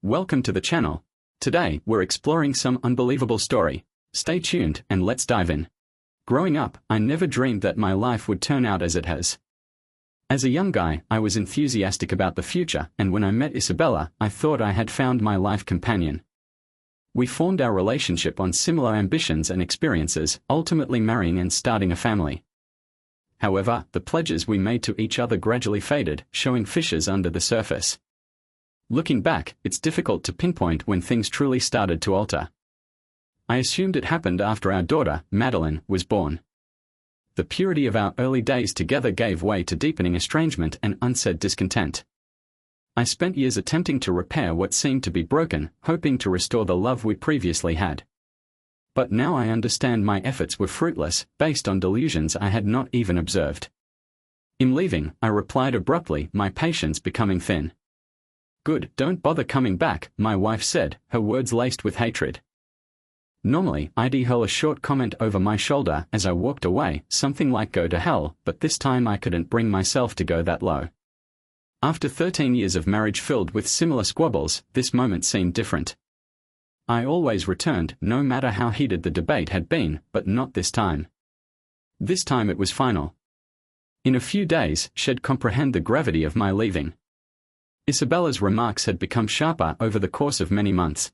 Welcome to the channel. Today, we're exploring some unbelievable story. Stay tuned and let's dive in. Growing up, I never dreamed that my life would turn out as it has. As a young guy, I was enthusiastic about the future, and when I met Isabella, I thought I had found my life companion. We formed our relationship on similar ambitions and experiences, ultimately marrying and starting a family. However, the pledges we made to each other gradually faded, showing fissures under the surface. Looking back, it's difficult to pinpoint when things truly started to alter. I assumed it happened after our daughter, Madeline, was born. The purity of our early days together gave way to deepening estrangement and unsaid discontent. I spent years attempting to repair what seemed to be broken, hoping to restore the love we previously had. But now I understand my efforts were fruitless, based on delusions I had not even observed. In leaving, I replied abruptly, my patience becoming thin. "Good, don't bother coming back," my wife said, her words laced with hatred. Normally, I'd hurl a short comment over my shoulder as I walked away, something like "go to hell," but this time I couldn't bring myself to go that low. After 13 years of marriage filled with similar squabbles, this moment seemed different. I always returned, no matter how heated the debate had been, but not this time. This time it was final. In a few days, she'd comprehend the gravity of my leaving. Isabella's remarks had become sharper over the course of many months.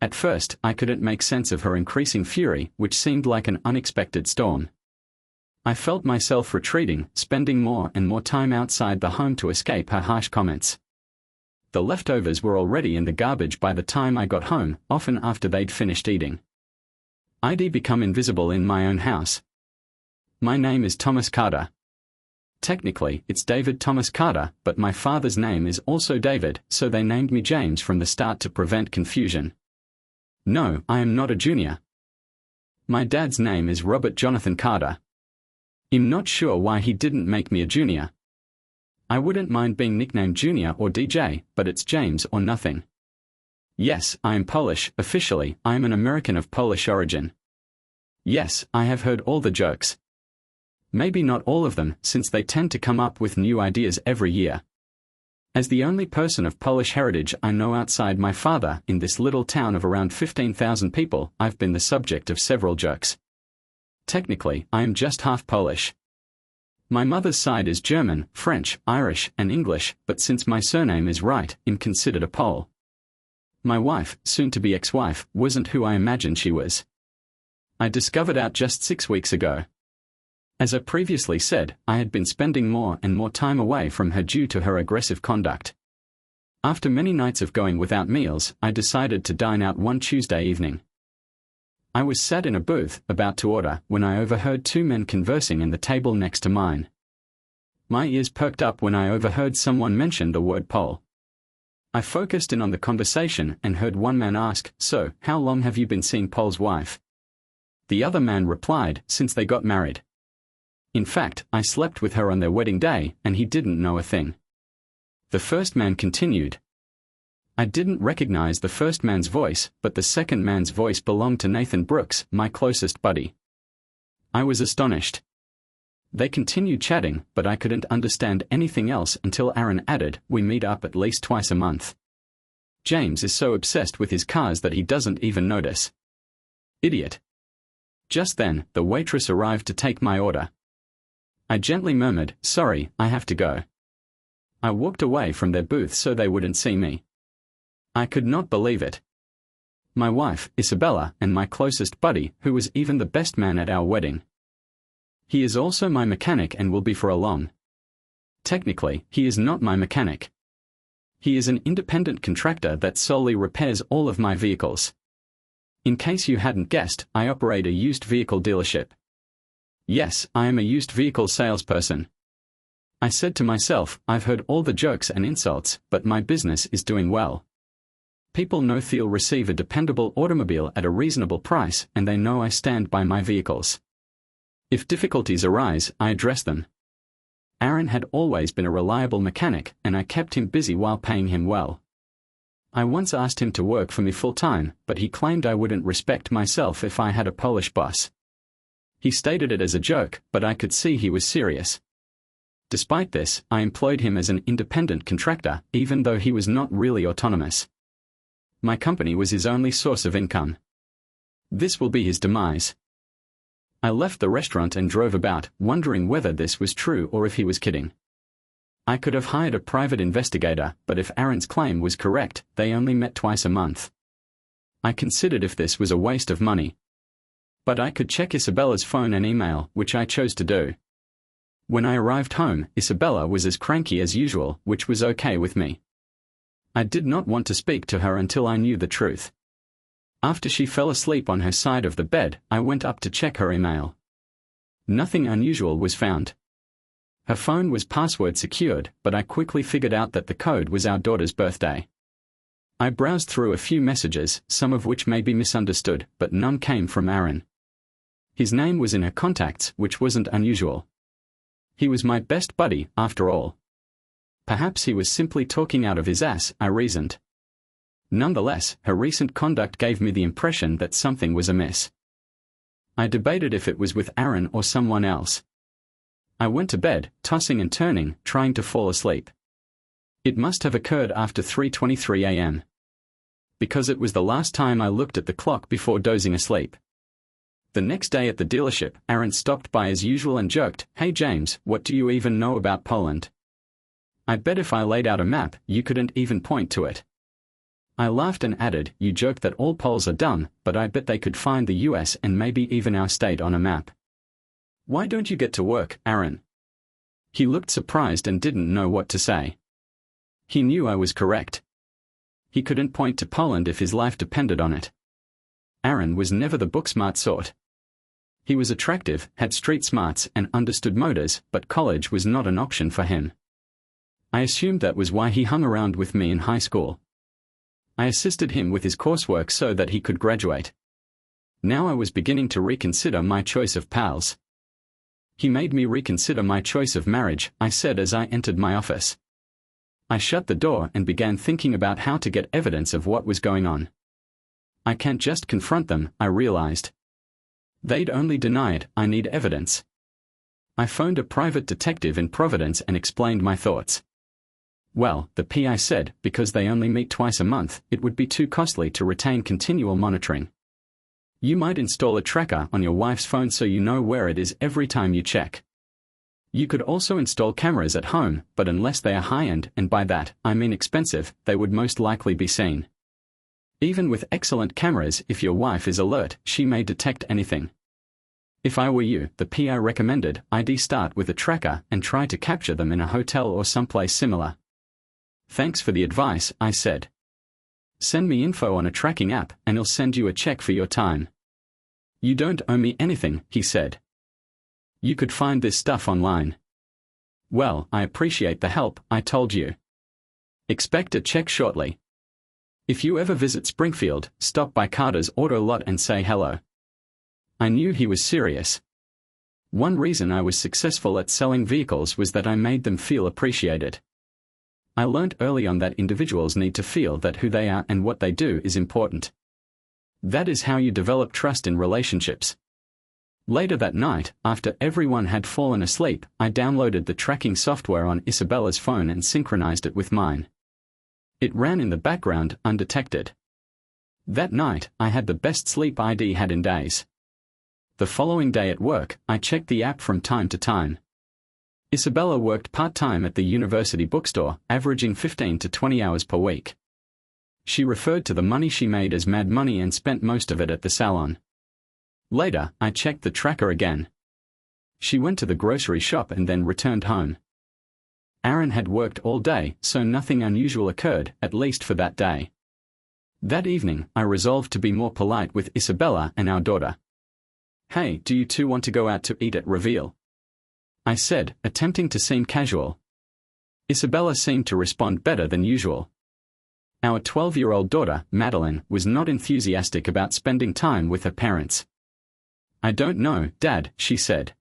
At first, I couldn't make sense of her increasing fury, which seemed like an unexpected storm. I felt myself retreating, spending more and more time outside the home to escape her harsh comments. The leftovers were already in the garbage by the time I got home, often after they'd finished eating. I'd become invisible in my own house. My name is Thomas Carter. Technically, it's David Thomas Carter, but my father's name is also David, so they named me James from the start to prevent confusion. No, I am not a junior. My dad's name is Robert Jonathan Carter. I'm not sure why he didn't make me a junior. I wouldn't mind being nicknamed Junior or DJ, but it's James or nothing. Yes, I am Polish, officially, I am an American of Polish origin. Yes, I have heard all the jokes. Maybe not all of them, since they tend to come up with new ideas every year. As the only person of Polish heritage I know outside my father, in this little town of around 15,000 people, I've been the subject of several jokes. Technically, I am just half Polish. My mother's side is German, French, Irish, and English, but since my surname is Wright, I'm considered a Pole. My wife, soon-to-be ex-wife, wasn't who I imagined she was. I discovered out just 6 weeks ago. As I previously said, I had been spending more and more time away from her due to her aggressive conduct. After many nights of going without meals, I decided to dine out one Tuesday evening. I was sat in a booth, about to order, when I overheard two men conversing in the table next to mine. My ears perked up when I overheard someone mention the word Pole. I focused in on the conversation and heard one man ask, "So, how long have you been seeing Pole's wife?" The other man replied, "Since they got married. In fact, I slept with her on their wedding day, and he didn't know a thing." The first man continued. I didn't recognize the first man's voice, but the second man's voice belonged to Nathan Brooks, my closest buddy. I was astonished. They continued chatting, but I couldn't understand anything else until Aaron added, "We meet up at least twice a month. James is so obsessed with his cars that he doesn't even notice." Idiot. Just then, the waitress arrived to take my order. I gently murmured, "Sorry, I have to go." I walked away from their booth so they wouldn't see me. I could not believe it. My wife, Isabella, and my closest buddy, who was even the best man at our wedding. He is also my mechanic and will be for a long. Technically, he is not my mechanic. He is an independent contractor that solely repairs all of my vehicles. In case you hadn't guessed, I operate a used vehicle dealership. Yes, I am a used vehicle salesperson. I said to myself, I've heard all the jokes and insults, but my business is doing well. People know they'll receive a dependable automobile at a reasonable price, and they know I stand by my vehicles. If difficulties arise, I address them. Aaron had always been a reliable mechanic, and I kept him busy while paying him well. I once asked him to work for me full-time, but he claimed I wouldn't respect myself if I had a Polish boss. He stated it as a joke, but I could see he was serious. Despite this, I employed him as an independent contractor, even though he was not really autonomous. My company was his only source of income. This will be his demise. I left the restaurant and drove about, wondering whether this was true or if he was kidding. I could have hired a private investigator, but if Aaron's claim was correct, they only met twice a month. I considered if this was a waste of money. But I could check Isabella's phone and email, which I chose to do. When I arrived home, Isabella was as cranky as usual, which was okay with me. I did not want to speak to her until I knew the truth. After she fell asleep on her side of the bed, I went up to check her email. Nothing unusual was found. Her phone was password secured, but I quickly figured out that the code was our daughter's birthday. I browsed through a few messages, some of which may be misunderstood, but none came from Aaron. His name was in her contacts, which wasn't unusual. He was my best buddy, after all. Perhaps he was simply talking out of his ass, I reasoned. Nonetheless, her recent conduct gave me the impression that something was amiss. I debated if it was with Aaron or someone else. I went to bed, tossing and turning, trying to fall asleep. It must have occurred after 3:23 a.m. because it was the last time I looked at the clock before dozing asleep. The next day at the dealership, Aaron stopped by as usual and joked, "Hey James, what do you even know about Poland? I bet if I laid out a map, you couldn't even point to it." I laughed and added, "You joke that all Poles are dumb, but I bet they could find the US and maybe even our state on a map. Why don't you get to work, Aaron?" He looked surprised and didn't know what to say. He knew I was correct. He couldn't point to Poland if his life depended on it. Aaron was never the book-smart sort. He was attractive, had street smarts, and understood motors, but college was not an option for him. I assumed that was why he hung around with me in high school. I assisted him with his coursework so that he could graduate. Now I was beginning to reconsider my choice of pals. "He made me reconsider my choice of marriage," I said as I entered my office. I shut the door and began thinking about how to get evidence of what was going on. I can't just confront them, I realized. They'd only deny it, I need evidence. I phoned a private detective in Providence and explained my thoughts. "Well," the PI said, "because they only meet twice a month, it would be too costly to retain continual monitoring. You might install a tracker on your wife's phone so you know where it is every time you check. You could also install cameras at home, but unless they are high-end, and by that, I mean expensive, they would most likely be seen. Even with excellent cameras, if your wife is alert, she may detect anything. If I were you," the PI recommended, "I'd start with a tracker and try to capture them in a hotel or someplace similar." "Thanks for the advice," I said. "Send me info on a tracking app, and I'll send you a check for your time." "You don't owe me anything," he said. "You could find this stuff online." "Well, I appreciate the help," I told you. "Expect a check shortly. If you ever visit Springfield, stop by Carter's Auto Lot and say hello." I knew he was serious. One reason I was successful at selling vehicles was that I made them feel appreciated. I learned early on that individuals need to feel that who they are and what they do is important. That is how you develop trust in relationships. Later that night, after everyone had fallen asleep, I downloaded the tracking software on Isabella's phone and synchronized it with mine. It ran in the background, undetected. That night, I had the best sleep I'd had in days. The following day at work, I checked the app from time to time. Isabella worked part-time at the university bookstore, averaging 15 to 20 hours per week. She referred to the money she made as mad money and spent most of it at the salon. Later, I checked the tracker again. She went to the grocery shop and then returned home. Aaron had worked all day, so nothing unusual occurred, at least for that day. That evening, I resolved to be more polite with Isabella and our daughter. "Hey, do you two want to go out to eat at Reveal?" I said, attempting to seem casual. Isabella seemed to respond better than usual. Our 12-year-old daughter, Madeline, was not enthusiastic about spending time with her parents. "I don't know, Dad," she said.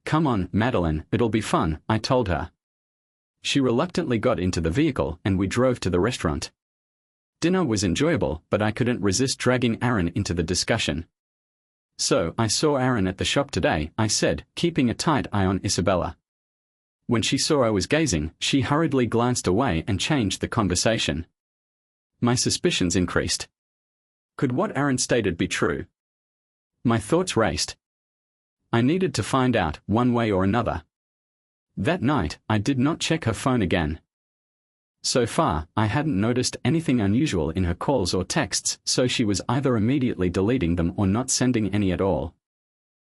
"Come on, Madeline, it'll be fun," I told her. She reluctantly got into the vehicle and we drove to the restaurant. Dinner was enjoyable, but I couldn't resist dragging Aaron into the discussion. "So, I saw Aaron at the shop today," I said, keeping a tight eye on Isabella. When she saw I was gazing, she hurriedly glanced away and changed the conversation. My suspicions increased. Could what Aaron stated be true? My thoughts raced. I needed to find out, one way or another. That night, I did not check her phone again. So far, I hadn't noticed anything unusual in her calls or texts, so she was either immediately deleting them or not sending any at all.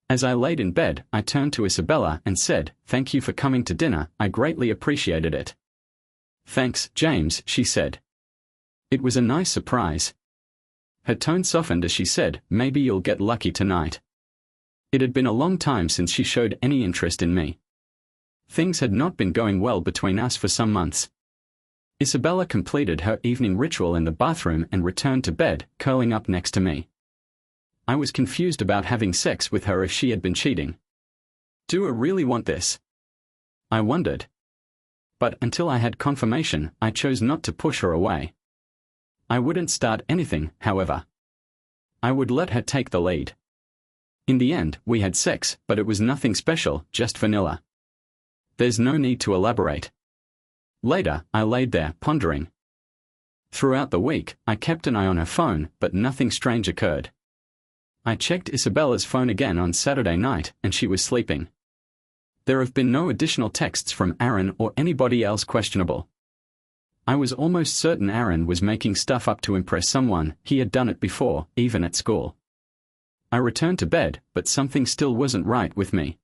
As I laid in bed, I turned to Isabella and said, "Thank you for coming to dinner, I greatly appreciated it." "Thanks, James," she said. "It was a nice surprise." Her tone softened as she said, "Maybe you'll get lucky tonight." It had been a long time since she showed any interest in me. Things had not been going well between us for some months. Isabella completed her evening ritual in the bathroom and returned to bed, curling up next to me. I was confused about having sex with her if she had been cheating. Do I really want this? I wondered. But until I had confirmation, I chose not to push her away. I wouldn't start anything, however. I would let her take the lead. In the end, we had sex, but it was nothing special, just vanilla. There's no need to elaborate. Later, I laid there, pondering. Throughout the week, I kept an eye on her phone, but nothing strange occurred. I checked Isabella's phone again on Saturday night, and she was sleeping. There have been no additional texts from Aaron or anybody else questionable. I was almost certain Aaron was making stuff up to impress someone. He had done it before, even at school. I returned to bed, but something still wasn't right with me.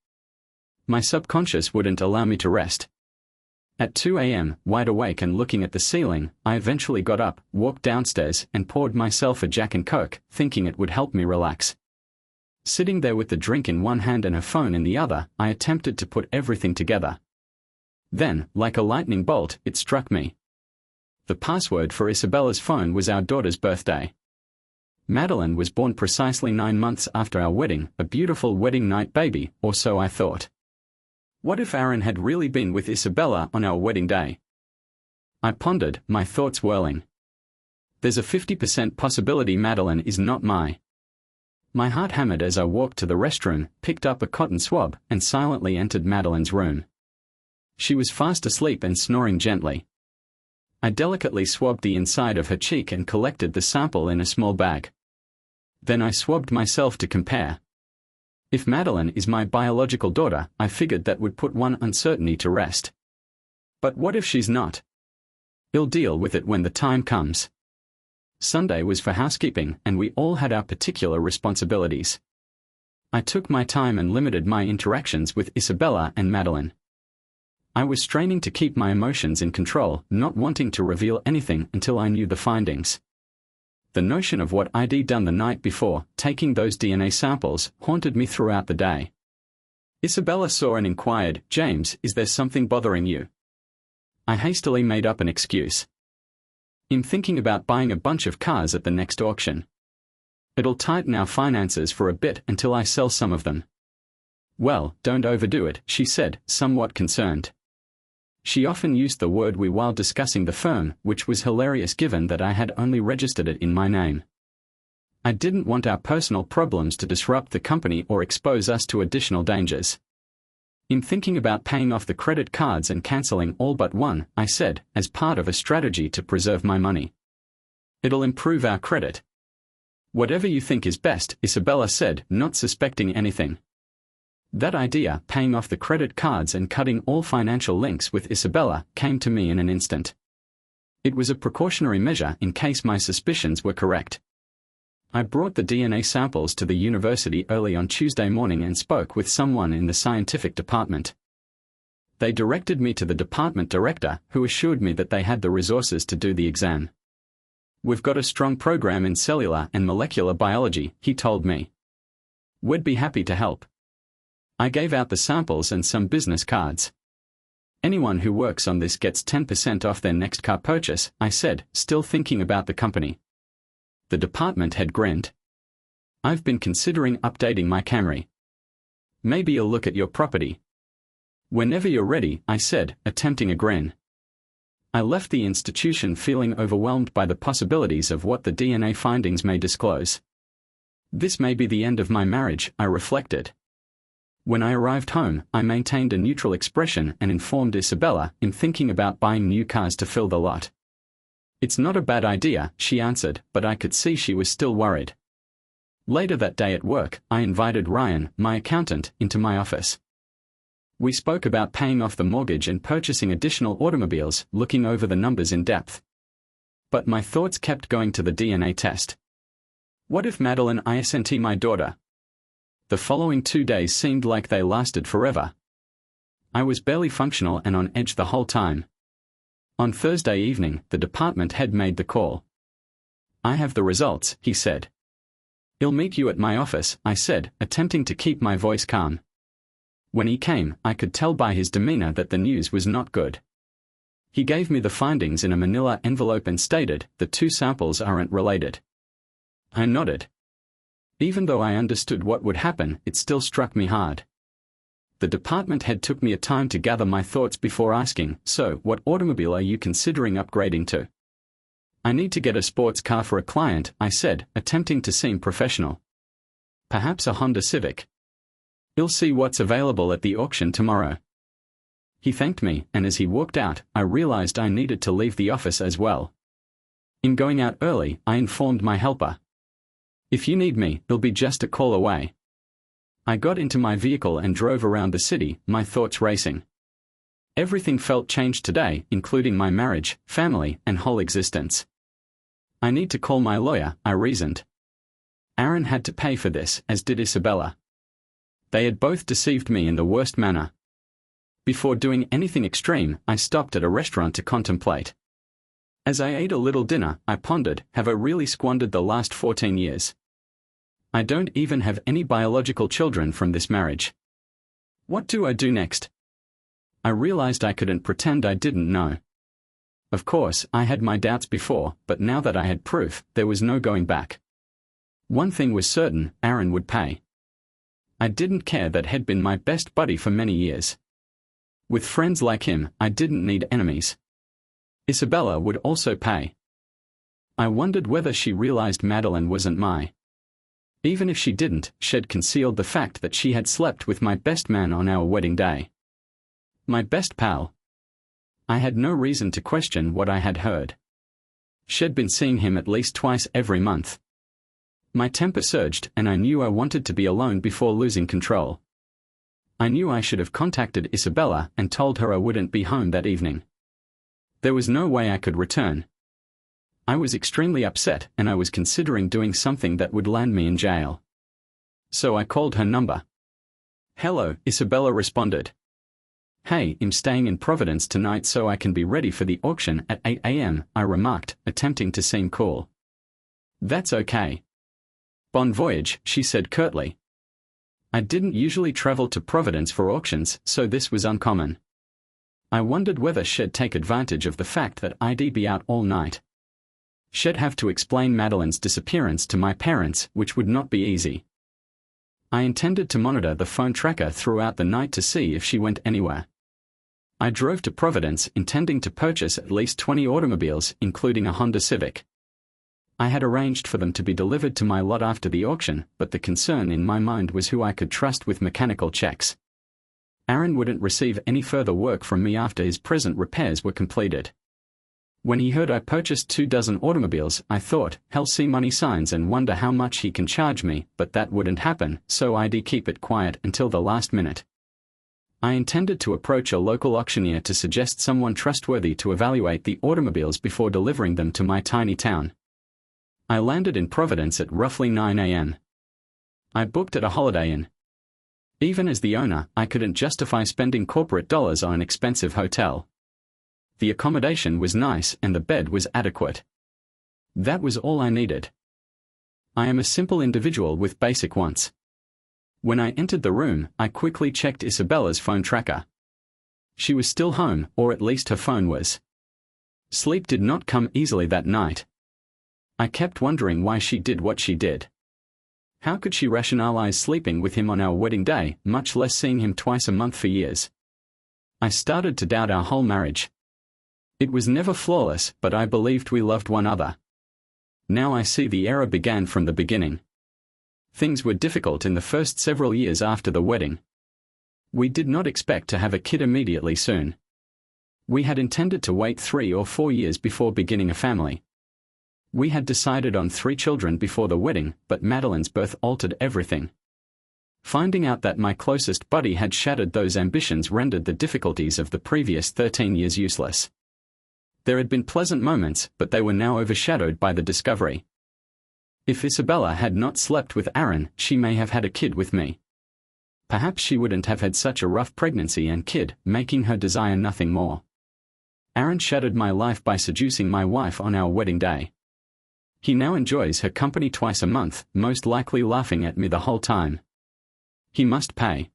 My subconscious wouldn't allow me to rest. At 2 a.m., wide awake and looking at the ceiling, I eventually got up, walked downstairs, and poured myself a Jack and Coke, thinking it would help me relax. Sitting there with the drink in one hand and her phone in the other, I attempted to put everything together. Then, like a lightning bolt, it struck me. The password for Isabella's phone was our daughter's birthday. Madeline was born precisely 9 months after our wedding, a beautiful wedding night baby, or so I thought. What if Aaron had really been with Isabella on our wedding day? I pondered, my thoughts whirling. There's a 50% possibility Madeline is not my. My heart hammered as I walked to the restroom, picked up a cotton swab, and silently entered Madeline's room. She was fast asleep and snoring gently. I delicately swabbed the inside of her cheek and collected the sample in a small bag. Then I swabbed myself to compare. If Madeline is my biological daughter, I figured that would put one uncertainty to rest. But what if she's not? I'll deal with it when the time comes. Sunday was for housekeeping, and we all had our particular responsibilities. I took my time and limited my interactions with Isabella and Madeline. I was straining to keep my emotions in control, not wanting to reveal anything until I knew the findings. The notion of what I'd done the night before, taking those DNA samples, haunted me throughout the day. Isabella saw and inquired, "James, is there something bothering you?" I hastily made up an excuse. "I'm thinking about buying a bunch of cars at the next auction. It'll tighten our finances for a bit until I sell some of them." "Well, don't overdo it," she said, somewhat concerned. She often used the word "we" while discussing the firm, which was hilarious given that I had only registered it in my name. I didn't want our personal problems to disrupt the company or expose us to additional dangers. "I'm thinking about paying off the credit cards and canceling all but one," I said, as part of a strategy to preserve my money. "It'll improve our credit." "Whatever you think is best," Isabella said, not suspecting anything. That idea, paying off the credit cards and cutting all financial links with Isabella, came to me in an instant. It was a precautionary measure in case my suspicions were correct. I brought the DNA samples to the university early on Tuesday morning and spoke with someone in the scientific department. They directed me to the department director, who assured me that they had the resources to do the exam. "We've got a strong program in cellular and molecular biology," he told me. "We'd be happy to help." I gave out the samples and some business cards. "Anyone who works on this gets 10% off their next car purchase," I said, still thinking about the company. The department head grinned. "I've been considering updating my Camry. Maybe you'll look at your property." "Whenever you're ready," I said, attempting a grin. I left the institution feeling overwhelmed by the possibilities of what the DNA findings may disclose. This may be the end of my marriage, I reflected. When I arrived home, I maintained a neutral expression and informed Isabella, "I'm thinking about buying new cars to fill the lot." "It's not a bad idea," she answered, but I could see she was still worried. Later that day at work, I invited Ryan, my accountant, into my office. We spoke about paying off the mortgage and purchasing additional automobiles, looking over the numbers in depth. But my thoughts kept going to the DNA test. What if Madeline isn't my daughter? The following 2 days seemed like they lasted forever. I was barely functional and on edge the whole time. On Thursday evening, the department head made the call. "I have the results," he said. "I'll meet you at my office," I said, attempting to keep my voice calm. When he came, I could tell by his demeanor that the news was not good. He gave me the findings in a manila envelope and stated, "The two samples aren't related." I nodded. Even though I understood what would happen, it still struck me hard. The department head took me a time to gather my thoughts before asking, "So, what automobile are you considering upgrading to?" "I need to get a sports car for a client," I said, attempting to seem professional. "Perhaps a Honda Civic. I'll see what's available at the auction tomorrow." He thanked me, and as he walked out, I realized I needed to leave the office as well. In going out early, I informed my helper. "If you need me, it'll be just a call away." I got into my vehicle and drove around the city, my thoughts racing. Everything felt changed today, including my marriage, family, and whole existence. "I need to call my lawyer," I reasoned. Aaron had to pay for this, as did Isabella. They had both deceived me in the worst manner. Before doing anything extreme, I stopped at a restaurant to contemplate. As I ate a little dinner, I pondered, have I really squandered the last 14 years? I don't even have any biological children from this marriage. What do I do next? I realized I couldn't pretend I didn't know. Of course, I had my doubts before, but now that I had proof, there was no going back. One thing was certain, Aaron would pay. I didn't care that he'd been my best buddy for many years. With friends like him, I didn't need enemies. Isabella would also pay. I wondered whether she realized Madeline wasn't my. Even if she didn't, she'd concealed the fact that she had slept with my best man on our wedding day. My best pal. I had no reason to question what I had heard. She'd been seeing him at least twice every month. My temper surged, and I knew I wanted to be alone before losing control. I knew I should have contacted Isabella and told her I wouldn't be home that evening. There was no way I could return. I was extremely upset, and I was considering doing something that would land me in jail. So I called her number. "Hello," Isabella responded. "Hey, I'm staying in Providence tonight so I can be ready for the auction at 8 a.m., I remarked, attempting to seem cool. "That's okay. Bon voyage," she said curtly. I didn't usually travel to Providence for auctions, so this was uncommon. I wondered whether she'd take advantage of the fact that I'd be out all night. She'd have to explain Madeline's disappearance to my parents, which would not be easy. I intended to monitor the phone tracker throughout the night to see if she went anywhere. I drove to Providence intending to purchase at least 20 automobiles, including a Honda Civic. I had arranged for them to be delivered to my lot after the auction, but the concern in my mind was who I could trust with mechanical checks. Aaron wouldn't receive any further work from me after his present repairs were completed. When he heard I purchased 24 automobiles, I thought, he'll see money signs and wonder how much he can charge me, but that wouldn't happen, so I'd keep it quiet until the last minute. I intended to approach a local auctioneer to suggest someone trustworthy to evaluate the automobiles before delivering them to my tiny town. I landed in Providence at roughly 9 a.m. I booked at a Holiday Inn. Even as the owner, I couldn't justify spending corporate dollars on an expensive hotel. The accommodation was nice and the bed was adequate. That was all I needed. I am a simple individual with basic wants. When I entered the room, I quickly checked Isabella's phone tracker. She was still home, or at least her phone was. Sleep did not come easily that night. I kept wondering why she did what she did. How could she rationalize sleeping with him on our wedding day, much less seeing him twice a month for years? I started to doubt our whole marriage. It was never flawless, but I believed we loved one another. Now I see the error began from the beginning. Things were difficult in the first several years after the wedding. We did not expect to have a kid immediately soon. We had intended to wait 3 or 4 years before beginning a family. We had decided on 3 children before the wedding, but Madeline's birth altered everything. Finding out that my closest buddy had shattered those ambitions rendered the difficulties of the previous 13 years useless. There had been pleasant moments, but they were now overshadowed by the discovery. If Isabella had not slept with Aaron, she may have had a kid with me. Perhaps she wouldn't have had such a rough pregnancy and kid, making her desire nothing more. Aaron shattered my life by seducing my wife on our wedding day. He now enjoys her company twice a month, most likely laughing at me the whole time. He must pay.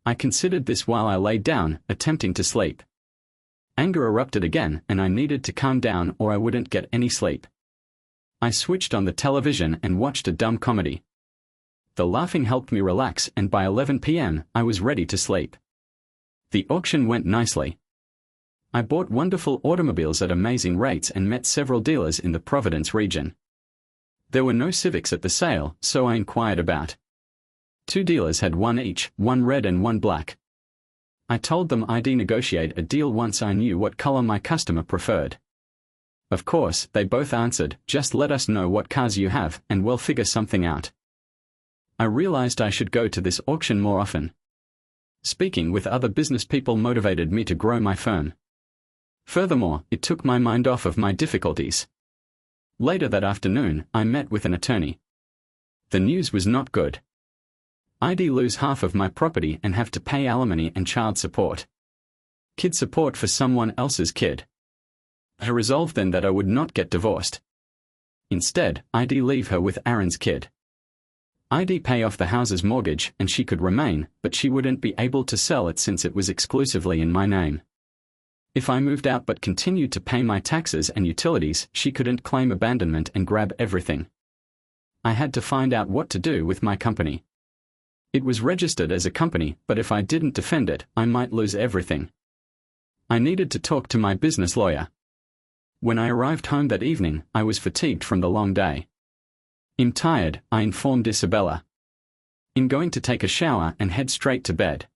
I considered this while I lay down, attempting to sleep. Anger erupted again, and I needed to calm down or I wouldn't get any sleep. I switched on the television and watched a dumb comedy. The laughing helped me relax, and by 11 p.m., I was ready to sleep. The auction went nicely. I bought wonderful automobiles at amazing rates and met several dealers in the Providence region. There were no Civics at the sale, so I inquired about. 2 dealers had one each, one red and one black. I told them I'd negotiate a deal once I knew what color my customer preferred. Of course, they both answered, "Just let us know what cars you have, and we'll figure something out." I realized I should go to this auction more often. Speaking with other business people motivated me to grow my firm. Furthermore, it took my mind off of my difficulties. Later that afternoon, I met with an attorney. The news was not good. I'd lose half of my property and have to pay alimony and child support. Kid support for someone else's kid. I resolved then that I would not get divorced. Instead, I'd leave her with Aaron's kid. I'd pay off the house's mortgage and she could remain, but she wouldn't be able to sell it since it was exclusively in my name. If I moved out but continued to pay my taxes and utilities, she couldn't claim abandonment and grab everything. I had to find out what to do with my company. It was registered as a company, but if I didn't defend it, I might lose everything. I needed to talk to my business lawyer. When I arrived home that evening, I was fatigued from the long day. "I'm tired," I informed Isabella. "I'm going to take a shower and head straight to bed."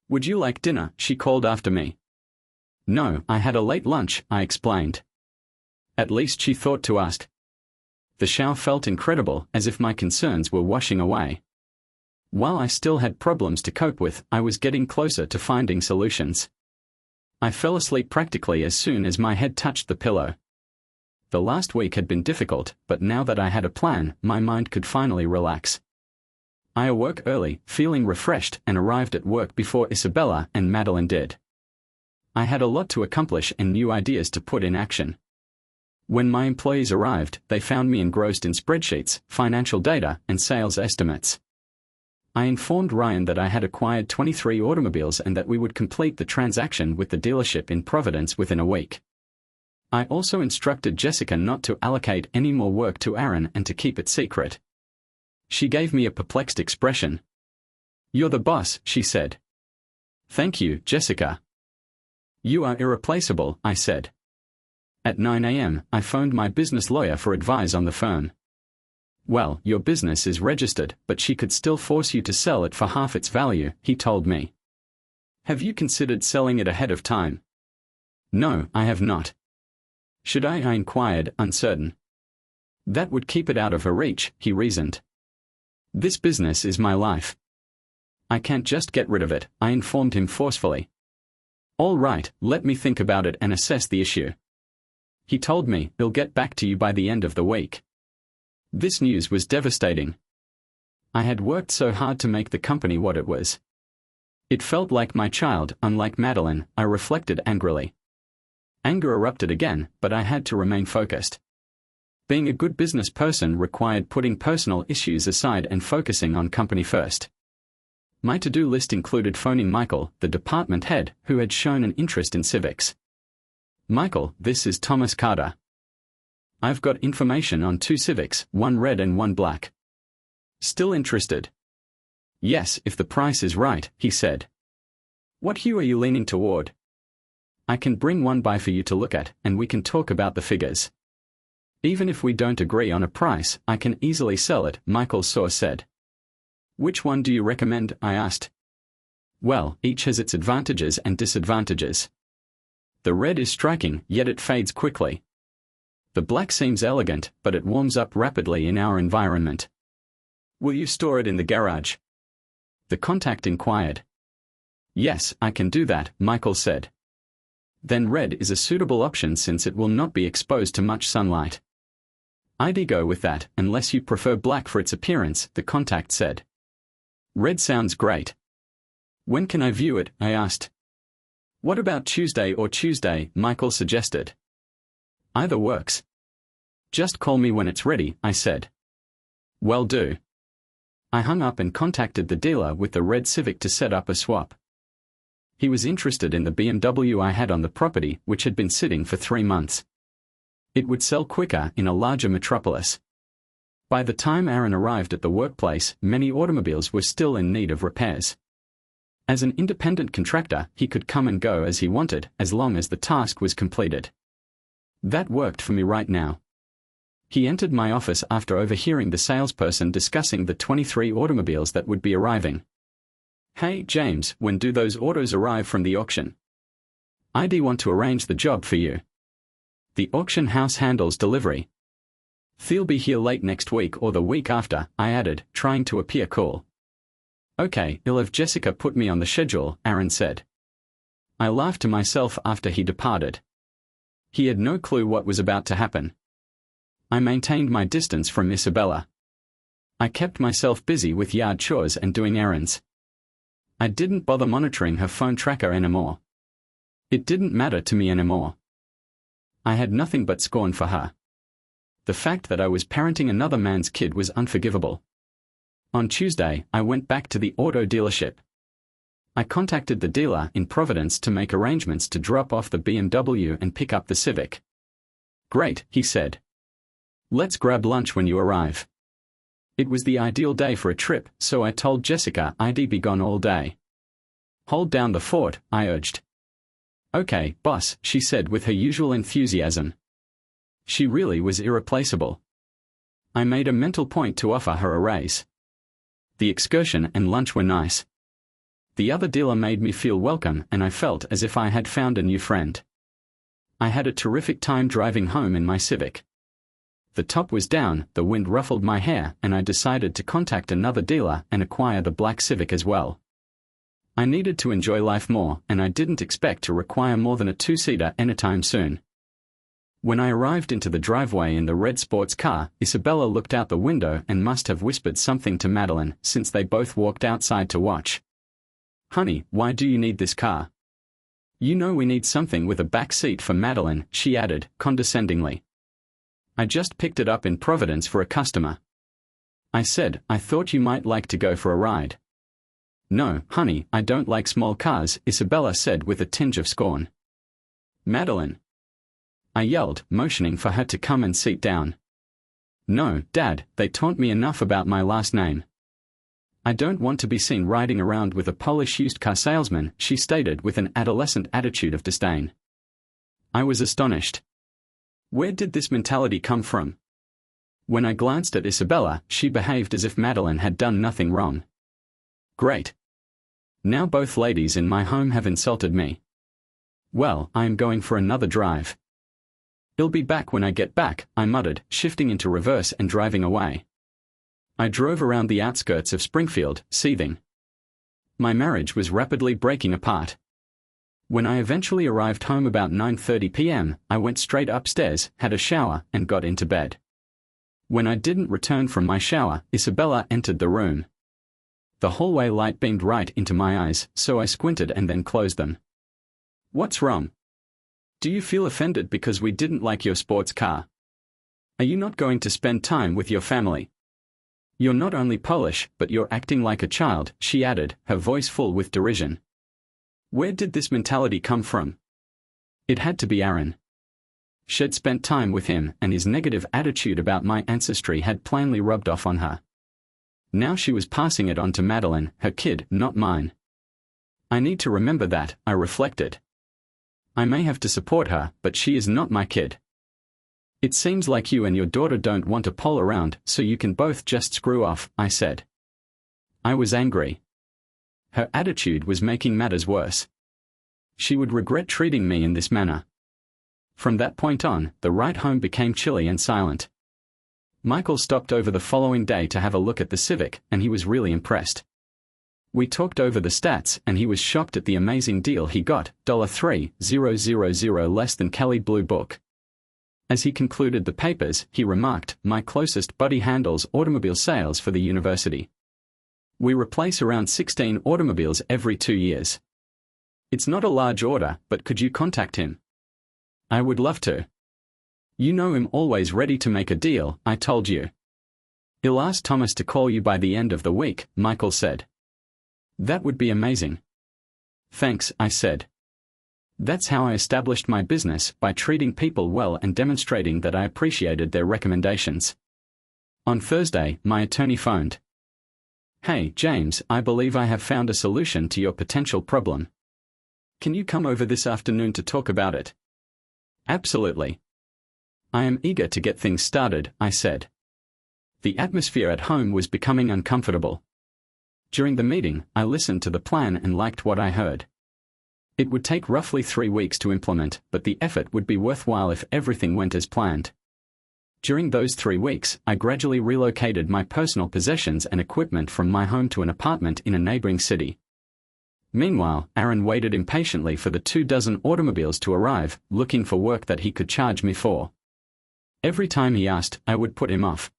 "Would you like dinner?" she called after me. "No, I had a late lunch," I explained. At least she thought to ask. The shower felt incredible, as if my concerns were washing away. While I still had problems to cope with, I was getting closer to finding solutions. I fell asleep practically as soon as my head touched the pillow. The last week had been difficult, but now that I had a plan, my mind could finally relax. I awoke early, feeling refreshed, and arrived at work before Isabella and Madeline did. I had a lot to accomplish and new ideas to put in action. When my employees arrived, they found me engrossed in spreadsheets, financial data, and sales estimates. I informed Ryan that I had acquired 23 automobiles and that we would complete the transaction with the dealership in Providence within a week. I also instructed Jessica not to allocate any more work to Aaron and to keep it secret. She gave me a perplexed expression. "You're the boss," she said. "Thank you, Jessica." "You are irreplaceable," I said. At 9 a.m., I phoned my business lawyer for advice on the firm. "Well, your business is registered, but she could still force you to sell it for half its value," he told me. "Have you considered selling it ahead of time?" "No, I have not." "Should I inquired, uncertain. "That would keep it out of her reach," he reasoned. "This business is my life. I can't just get rid of it," I informed him forcefully. "All right, let me think about it and assess the issue." He told me he'll get back to you by the end of the week. This news was devastating. I had worked so hard to make the company what it was. It felt like my child, unlike Madeline, I reflected angrily. Anger erupted again, but I had to remain focused. Being a good business person required putting personal issues aside and focusing on company first. My to-do list included phoning Michael, the department head, who had shown an interest in Civics. "Michael, this is Thomas Carter. I've got information on 2 Civics, one red and one black. Still interested?" "Yes, if the price is right," he said. "What hue are you leaning toward?" "I can bring one by for you to look at, and we can talk about the figures." "Even if we don't agree on a price, I can easily sell it," Michael's source said. "Which one do you recommend?" I asked. "Well, each has its advantages and disadvantages. The red is striking, yet it fades quickly. The black seems elegant, but it warms up rapidly in our environment. Will you store it in the garage? The contact inquired. Yes, I can do that, Michael said. Then red is a suitable option since it will not be exposed to much sunlight. I'd go with that, unless you prefer black for its appearance, the contact said. Red sounds great. When can I view it? I asked. What about Tuesday or Tuesday? Michael suggested. Either works. Just call me when it's ready, I said. Will do. I hung up and contacted the dealer with the red Civic to set up a swap. He was interested in the BMW I had on the property, which had been sitting for 3 months. It would sell quicker in a larger metropolis. By the time Aaron arrived at the workplace, many automobiles were still in need of repairs. As an independent contractor, he could come and go as he wanted, as long as the task was completed. That worked for me right now. He entered my office after overhearing the salesperson discussing the 23 automobiles that would be arriving. Hey, James, when do those autos arrive from the auction? I'd want to arrange the job for you. The auction house handles delivery. They'll be here late next week or the week after, I added, trying to appear cool. Okay, I'll have Jessica put me on the schedule, Aaron said. I laughed to myself after he departed. He had no clue what was about to happen. I maintained my distance from Isabella. I kept myself busy with yard chores and doing errands. I didn't bother monitoring her phone tracker anymore. It didn't matter to me anymore. I had nothing but scorn for her. The fact that I was parenting another man's kid was unforgivable. On Tuesday, I went back to the auto dealership. I contacted the dealer in Providence to make arrangements to drop off the BMW and pick up the Civic. Great, he said. Let's grab lunch when you arrive. It was the ideal day for a trip, so I told Jessica I'd be gone all day. Hold down the fort, I urged. Okay, boss, she said with her usual enthusiasm. She really was irreplaceable. I made a mental point to offer her a raise. The excursion and lunch were nice. The other dealer made me feel welcome and I felt as if I had found a new friend. I had a terrific time driving home in my Civic. The top was down, the wind ruffled my hair, and I decided to contact another dealer and acquire the black Civic as well. I needed to enjoy life more, and I didn't expect to require more than a 2-seater anytime soon. When I arrived into the driveway in the red sports car, Isabella looked out the window and must have whispered something to Madeline, since they both walked outside to watch. Honey, why do you need this car? You know we need something with a back seat for Madeline, she added, condescendingly. I just picked it up in Providence for a customer. I said, I thought you might like to go for a ride. No, honey, I don't like small cars, Isabella said with a tinge of scorn. Madeline. I yelled, motioning for her to come and sit down. No, Dad, they taught me enough about my last name. I don't want to be seen riding around with a Polish used car salesman, she stated with an adolescent attitude of disdain. I was astonished. Where did this mentality come from? When I glanced at Isabella, she behaved as if Madeline had done nothing wrong. Great. Now both ladies in my home have insulted me. Well, I am going for another drive. I'll be back when I get back, I muttered, shifting into reverse and driving away. I drove around the outskirts of Springfield, seething. My marriage was rapidly breaking apart. When I eventually arrived home about 9:30 p.m., I went straight upstairs, had a shower, and got into bed. When I didn't return from my shower, Isabella entered the room. The hallway light beamed right into my eyes, so I squinted and then closed them. What's wrong? Do you feel offended because we didn't like your sports car? Are you not going to spend time with your family? You're not only Polish, but you're acting like a child, she added, her voice full with derision. Where did this mentality come from? It had to be Aaron. She'd spent time with him, and his negative attitude about my ancestry had plainly rubbed off on her. Now she was passing it on to Madeline, her kid, not mine. I need to remember that, I reflected. I may have to support her, but she is not my kid. It seems like you and your daughter don't want to poll around, so you can both just screw off, I said. I was angry. Her attitude was making matters worse. She would regret treating me in this manner. From that point on, the ride home became chilly and silent. Michael stopped over the following day to have a look at the Civic, and he was really impressed. We talked over the stats, and he was shocked at the amazing deal he got, $3,000 less than Kelly Blue Book. As he concluded the papers, he remarked, "My closest buddy handles automobile sales for the university. We replace around 16 automobiles every 2 years. It's not a large order, but could you contact him?" "I would love to. You know him, always ready to make a deal," I told you. "I'll ask Thomas to call you by the end of the week," Michael said. "That would be amazing." "Thanks," I said. That's how I established my business, by treating people well and demonstrating that I appreciated their recommendations. On Thursday, my attorney phoned. "Hey, James, I believe I have found a solution to your potential problem. Can you come over this afternoon to talk about it?" "Absolutely. I am eager to get things started," I said. The atmosphere at home was becoming uncomfortable. During the meeting, I listened to the plan and liked what I heard. It would take roughly 3 weeks to implement, but the effort would be worthwhile if everything went as planned. During those 3 weeks, I gradually relocated my personal possessions and equipment from my home to an apartment in a neighboring city. Meanwhile, Aaron waited impatiently for the 24 automobiles to arrive, looking for work that he could charge me for. Every time he asked, I would put him off.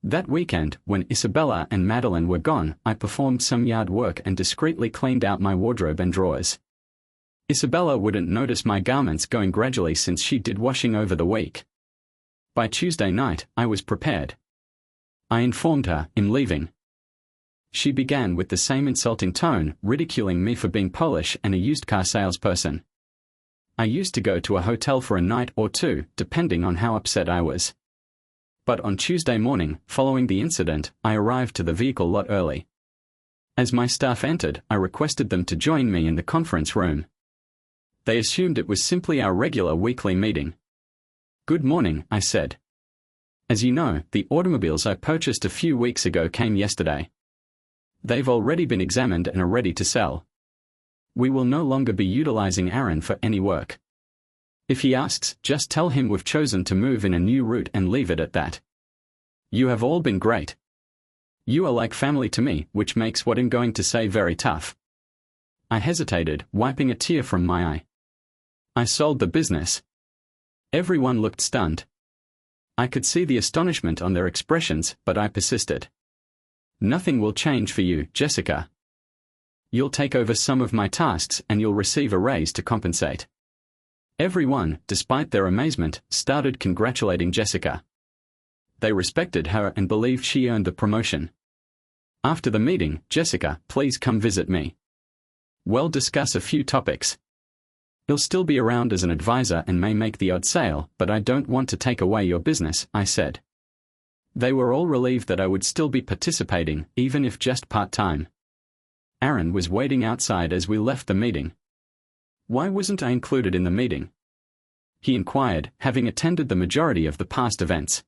That weekend, when Isabella and Madeline were gone, I performed some yard work and discreetly cleaned out my wardrobe and drawers. Isabella wouldn't notice my garments going gradually since she did washing over the week. By Tuesday night, I was prepared. I informed her, "I'm leaving." She began with the same insulting tone, ridiculing me for being Polish and a used car salesperson. I used to go to a hotel for a night or two, depending on how upset I was. But on Tuesday morning, following the incident, I arrived to the vehicle lot early. As my staff entered, I requested them to join me in the conference room. They assumed it was simply our regular weekly meeting. "Good morning," I said. "As you know, the automobiles I purchased a few weeks ago came yesterday. They've already been examined and are ready to sell. We will no longer be utilizing Aaron for any work. If he asks, just tell him we've chosen to move in a new route and leave it at that. You have all been great. You are like family to me, which makes what I'm going to say very tough." I hesitated, wiping a tear from my eye. "I sold the business." Everyone looked stunned. I could see the astonishment on their expressions, but I persisted. "Nothing will change for you, Jessica. You'll take over some of my tasks and you'll receive a raise to compensate." Everyone, despite their amazement, started congratulating Jessica. They respected her and believed she earned the promotion. After the meeting, "Jessica, please come visit me. We'll discuss a few topics. I'll still be around as an advisor and may make the odd sale, but I don't want to take away your business," I said. They were all relieved that I would still be participating, even if just part-time. Aaron was waiting outside as we left the meeting. "Why wasn't I included in the meeting?" he inquired, having attended the majority of the past events.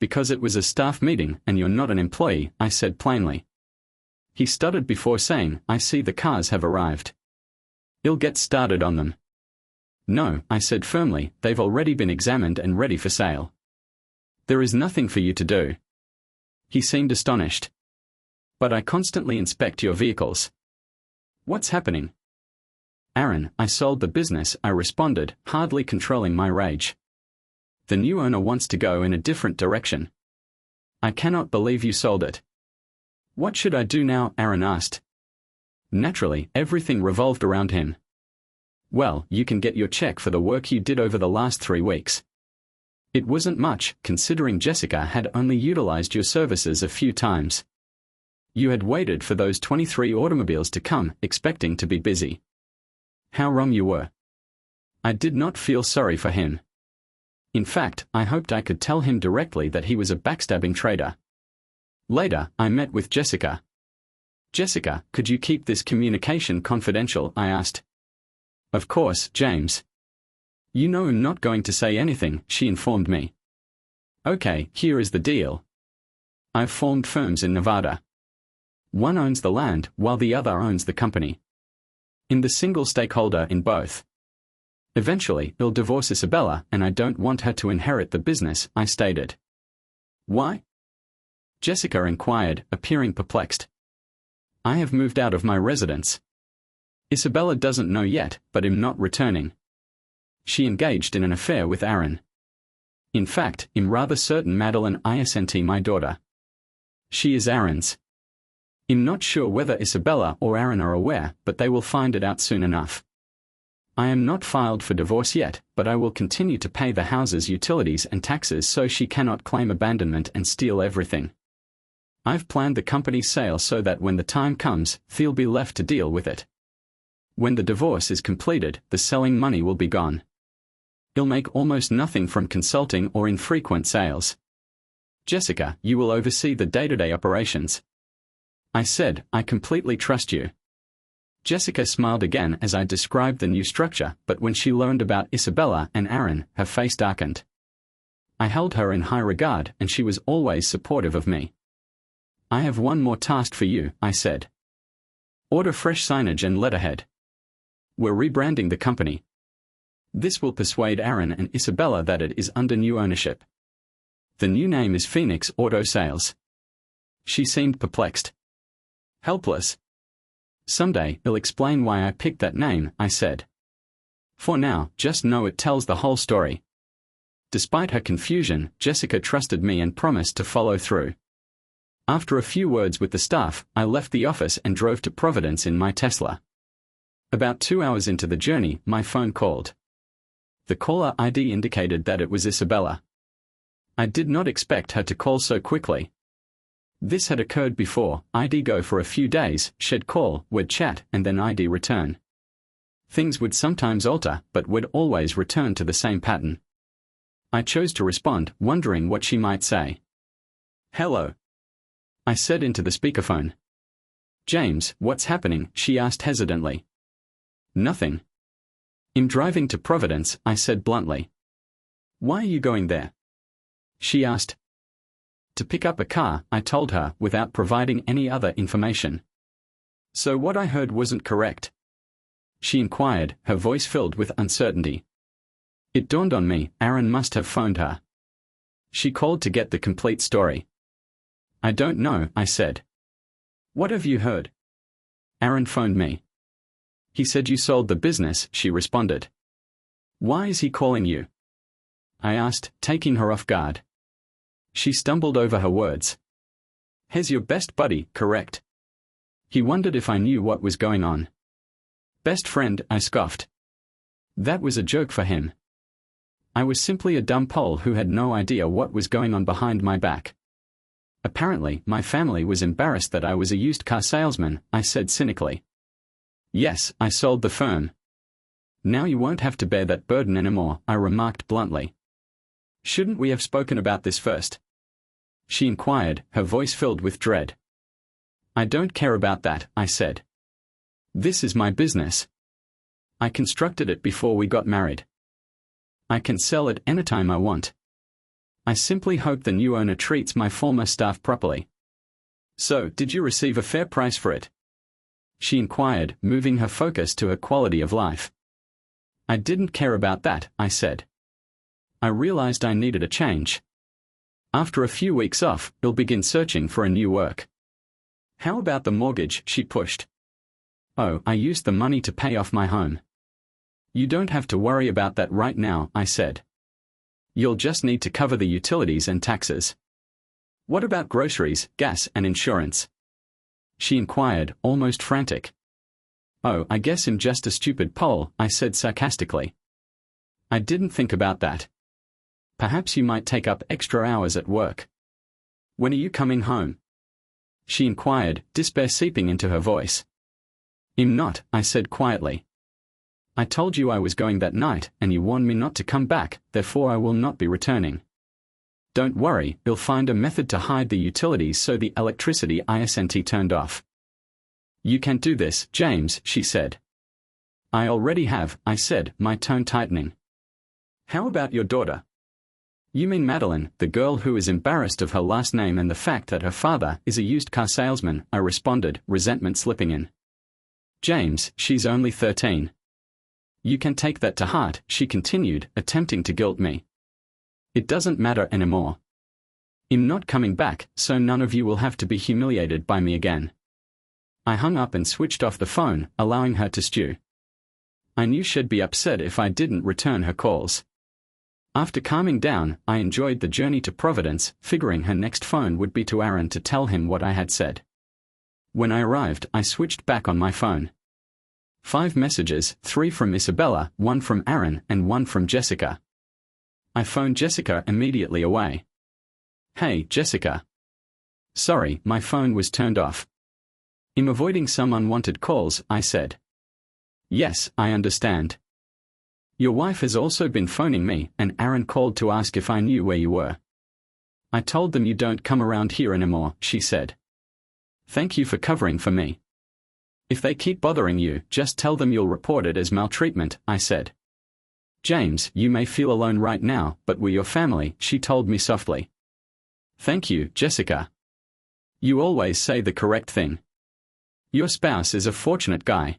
"Because it was a staff meeting and you're not an employee," I said plainly. He stuttered before saying, "I see the cars have arrived. I'll get started on them." "No," I said firmly, "they've already been examined and ready for sale. There is nothing for you to do." He seemed astonished. "But I constantly inspect your vehicles. What's happening?" "Aaron, I sold the business," I responded, hardly controlling my rage. "The new owner wants to go in a different direction." "I cannot believe you sold it." "What should I do now?" Aaron asked. Naturally, everything revolved around him. "Well, you can get your check for the work you did over the last 3 weeks. It wasn't much, considering Jessica had only utilized your services a few times. You had waited for those 23 automobiles to come, expecting to be busy. How wrong you were." I did not feel sorry for him. In fact, I hoped I could tell him directly that he was a backstabbing traitor. Later, I met with Jessica. "Jessica, could you keep this communication confidential?" I asked. "Of course, James. You know I'm not going to say anything," she informed me. "Okay, here is the deal. I've formed firms in Nevada. One owns the land, while the other owns the company. in the single stakeholder in both. Eventually, he'll divorce Isabella, and I don't want her to inherit the business, I stated. Why? Jessica inquired, appearing perplexed. I have moved out of my residence. Isabella doesn't know yet, but I'm not returning. She engaged in an affair with Aaron. In fact, I'm rather certain Madeline isn't my daughter. She is Aaron's. I'm not sure whether Isabella or Aaron are aware, but they will find it out soon enough. I am not filed for divorce yet, but I will continue to pay the house's utilities and taxes so she cannot claim abandonment and steal everything. I've planned the company's sale so that when the time comes, there'll be left to deal with it. When the divorce is completed, the selling money will be gone. He'll make almost nothing from consulting or infrequent sales. Jessica, you will oversee the day-to-day operations. I said, I completely trust you. Jessica smiled again as I described the new structure, but when she learned about Isabella and Aaron, her face darkened. I held her in high regard, and she was always supportive of me. I have one more task for you, I said. Order fresh signage and letterhead. We're rebranding the company. This will persuade Aaron and Isabella that it is under new ownership. The new name is Phoenix Auto Sales. She seemed perplexed. Helpless. Someday, he'll explain why I picked that name, I said. For now, just know it tells the whole story. Despite her confusion, Jessica trusted me and promised to follow through. After a few words with the staff, I left the office and drove to Providence in my Tesla. About 2 hours into the journey, my phone called. The caller ID indicated that it was Isabella. I did not expect her to call so quickly. This had occurred before. I'd go for a few days, she'd call, we'd chat, and then I'd return. Things would sometimes alter, but would always return to the same pattern. I chose to respond, wondering what she might say. Hello. I said into the speakerphone. James, what's happening? She asked hesitantly. Nothing. I'm driving to Providence, I said bluntly. Why are you going there? She asked. To pick up a car, I told her, without providing any other information. So what I heard wasn't correct? She inquired, her voice filled with uncertainty. It dawned on me, Aaron must have phoned her. She called to get the complete story. I don't know, I said. What have you heard? Aaron phoned me. He said you sold the business, she responded. Why is he calling you? I asked, taking her off guard. She stumbled over her words. He's your best buddy, correct? He wondered if I knew what was going on. Best friend, I scoffed. That was a joke for him. I was simply a dumb Pole who had no idea what was going on behind my back. Apparently, my family was embarrassed that I was a used car salesman, I said cynically. Yes, I sold the firm. Now you won't have to bear that burden anymore, I remarked bluntly. Shouldn't we have spoken about this first? She inquired, her voice filled with dread. I don't care about that, I said. This is my business. I constructed it before we got married. I can sell it anytime I want. I simply hope the new owner treats my former staff properly. So, did you receive a fair price for it? She inquired, moving her focus to her quality of life. I didn't care about that, I said. I realized I needed a change. After a few weeks off, he'll begin searching for a new work. How about the mortgage? She pushed. Oh, I used the money to pay off my home. You don't have to worry about that right now, I said. You'll just need to cover the utilities and taxes. What about groceries, gas, and insurance? She inquired, almost frantic. Oh, I guess I'm just a stupid Pole, I said sarcastically. I didn't think about that. Perhaps you might take up extra hours at work. When are you coming home? She inquired, despair seeping into her voice. I'm not, I said quietly. I told you I was going that night, and you warned me not to come back, therefore I will not be returning. Don't worry, we'll find a method to hide the utilities so the electricity isn't turned off. You can't do this, James, she said. I already have, I said, my tone tightening. How about your daughter? You mean Madeline, the girl who is embarrassed of her last name and the fact that her father is a used car salesman, I responded, resentment slipping in. James, she's only 13. You can take that to heart, she continued, attempting to guilt me. It doesn't matter anymore. I'm not coming back, so none of you will have to be humiliated by me again. I hung up and switched off the phone, allowing her to stew. I knew she'd be upset if I didn't return her calls. After calming down, I enjoyed the journey to Providence, figuring her next phone would be to Aaron to tell him what I had said. When I arrived, I switched back on my phone. 5 messages, 3 from Isabella, 1 from Aaron, and 1 from Jessica. I phoned Jessica immediately away. Hey, Jessica. Sorry, my phone was turned off. I'm avoiding some unwanted calls, I said. Yes, I understand. Your wife has also been phoning me, and Aaron called to ask if I knew where you were. I told them you don't come around here anymore, she said. Thank you for covering for me. If they keep bothering you, just tell them you'll report it as maltreatment, I said. James, you may feel alone right now, but we're your family, she told me softly. Thank you, Jessica. You always say the correct thing. Your spouse is a fortunate guy.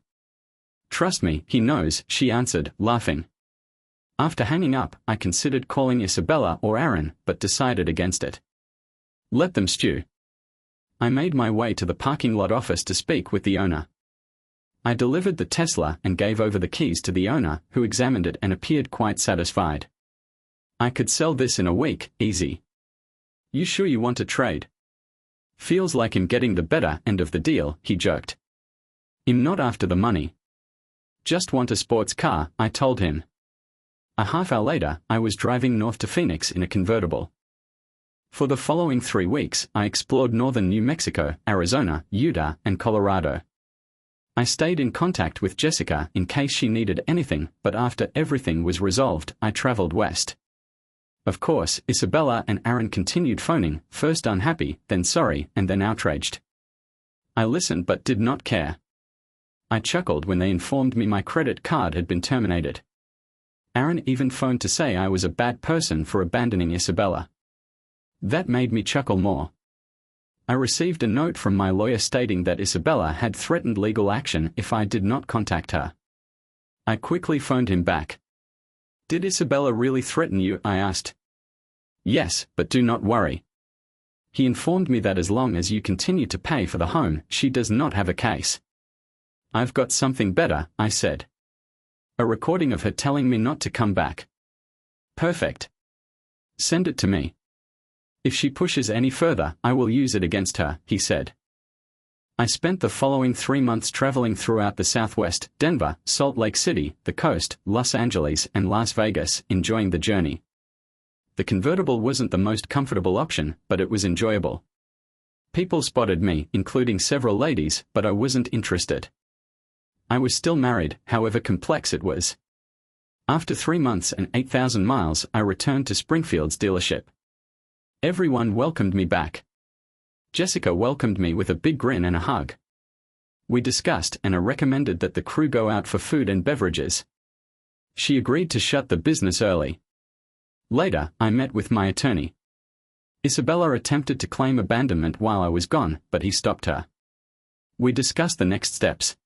Trust me, he knows, she answered, laughing. After hanging up, I considered calling Isabella or Aaron, but decided against it. Let them stew. I made my way to the parking lot office to speak with the owner. I delivered the Tesla and gave over the keys to the owner, who examined it and appeared quite satisfied. I could sell this in a week, easy. You sure you want to trade? Feels like I'm getting the better end of the deal, he joked. I'm not after the money. Just want a sports car, I told him. A half hour later, I was driving north to Phoenix in a convertible. For the following 3 weeks, I explored northern New Mexico, Arizona, Utah, and Colorado. I stayed in contact with Jessica in case she needed anything, but after everything was resolved, I traveled west. Of course, Isabella and Aaron continued phoning, first unhappy, then sorry, and then outraged. I listened but did not care. I chuckled when they informed me my credit card had been terminated. Aaron even phoned to say I was a bad person for abandoning Isabella. That made me chuckle more. I received a note from my lawyer stating that Isabella had threatened legal action if I did not contact her. I quickly phoned him back. Did Isabella really threaten you? I asked. Yes, but do not worry. He informed me that as long as you continue to pay for the home, she does not have a case. I've got something better, I said. A recording of her telling me not to come back. Perfect. Send it to me. If she pushes any further, I will use it against her, he said. I spent the following 3 months traveling throughout the Southwest, Denver, Salt Lake City, the coast, Los Angeles, and Las Vegas, enjoying the journey. The convertible wasn't the most comfortable option, but it was enjoyable. People spotted me, including several ladies, but I wasn't interested. I was still married, however complex it was. After 3 months and 8,000 miles, I returned to Springfield's dealership. Everyone welcomed me back. Jessica welcomed me with a big grin and a hug. We discussed and I recommended that the crew go out for food and beverages. She agreed to shut the business early. Later, I met with my attorney. Isabella attempted to claim abandonment while I was gone, but he stopped her. We discussed the next steps.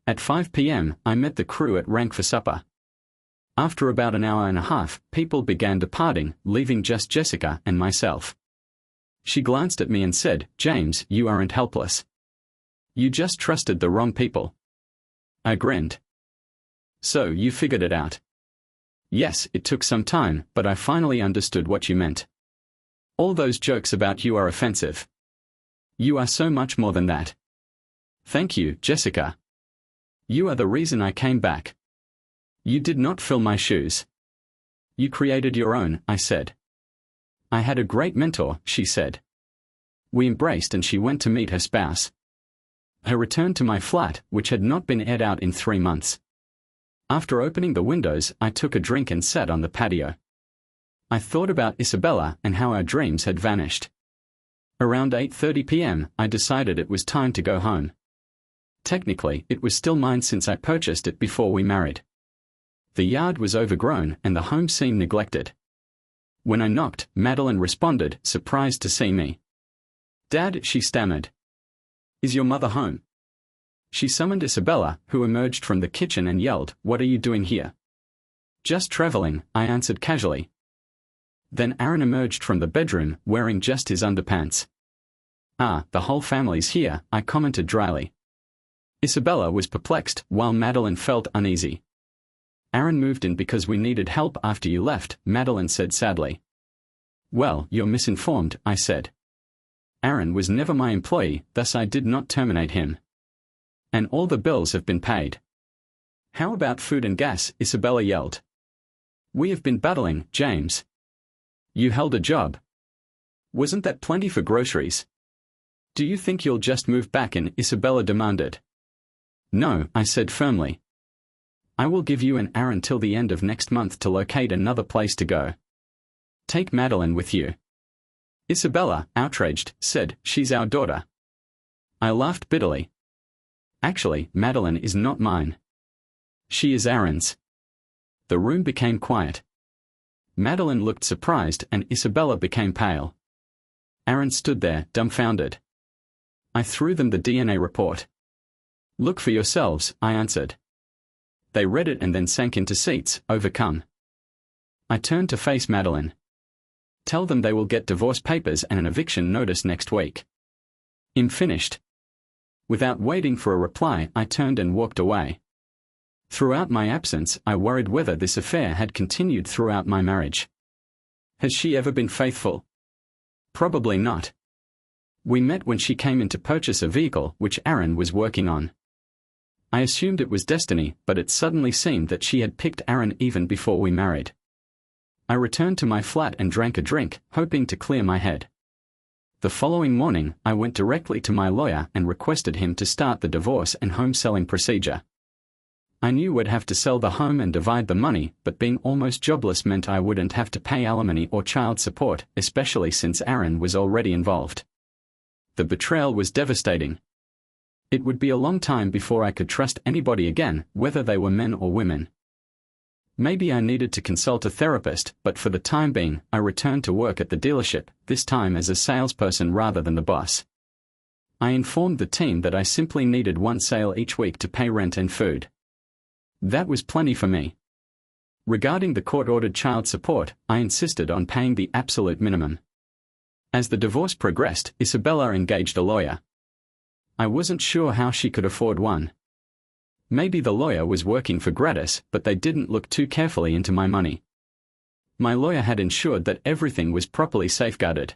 At 5 p.m., I met the crew at Rank for supper. After about an hour and a half, people began departing, leaving just Jessica and myself. She glanced at me and said, James, you aren't helpless. You just trusted the wrong people. I grinned. So you figured it out. Yes, it took some time, but I finally understood what you meant. All those jokes about you are offensive. You are so much more than that. Thank you, Jessica. You are the reason I came back. You did not fill my shoes. You created your own, I said. I had a great mentor, she said. We embraced and she went to meet her spouse. I returned to my flat, which had not been aired out in 3 months. After opening the windows, I took a drink and sat on the patio. I thought about Isabella and how our dreams had vanished. Around 8:30 p.m., I decided it was time to go home. Technically, it was still mine since I purchased it before we married. The yard was overgrown and the home seemed neglected. When I knocked, Madeline responded, surprised to see me. Dad, she stammered. Is your mother home? She summoned Isabella, who emerged from the kitchen and yelled, "What are you doing here?" "Just traveling," I answered casually. Then Aaron emerged from the bedroom, wearing just his underpants. "Ah, the whole family's here," I commented dryly. Isabella was perplexed, while Madeline felt uneasy. "Aaron moved in because we needed help after you left," Madeline said sadly. "Well, you're misinformed," I said. "Aaron was never my employee, thus I did not terminate him. And all the bills have been paid." "How about food and gas?" Isabella yelled. "We have been battling, James. You held a job. Wasn't that plenty for groceries? Do you think you'll just move back in?" Isabella demanded. "No," I said firmly. "I will give you and Aaron till the end of next month to locate another place to go. Take Madeline with you." Isabella, outraged, said, "She's our daughter." I laughed bitterly. "Actually, Madeline is not mine. She is Aaron's." The room became quiet. Madeline looked surprised and Isabella became pale. Aaron stood there, dumbfounded. I threw them the DNA report. "Look for yourselves," I answered. They read it and then sank into seats, overcome. I turned to face Madeline. "Tell them they will get divorce papers and an eviction notice next week. I'm finished." Without waiting for a reply, I turned and walked away. Throughout my absence, I worried whether this affair had continued throughout my marriage. Has she ever been faithful? Probably not. We met when she came in to purchase a vehicle which Aaron was working on. I assumed it was destiny, but it suddenly seemed that she had picked Aaron even before we married. I returned to my flat and drank a drink, hoping to clear my head. The following morning, I went directly to my lawyer and requested him to start the divorce and home selling procedure. I knew we'd have to sell the home and divide the money, but being almost jobless meant I wouldn't have to pay alimony or child support, especially since Aaron was already involved. The betrayal was devastating. It would be a long time before I could trust anybody again, whether they were men or women. Maybe I needed to consult a therapist, but for the time being, I returned to work at the dealership, this time as a salesperson rather than the boss. I informed the team that I simply needed one sale each week to pay rent and food. That was plenty for me. Regarding the court-ordered child support, I insisted on paying the absolute minimum. As the divorce progressed, Isabella engaged a lawyer. I wasn't sure how she could afford one. Maybe the lawyer was working for gratis, but they didn't look too carefully into my money. My lawyer had ensured that everything was properly safeguarded.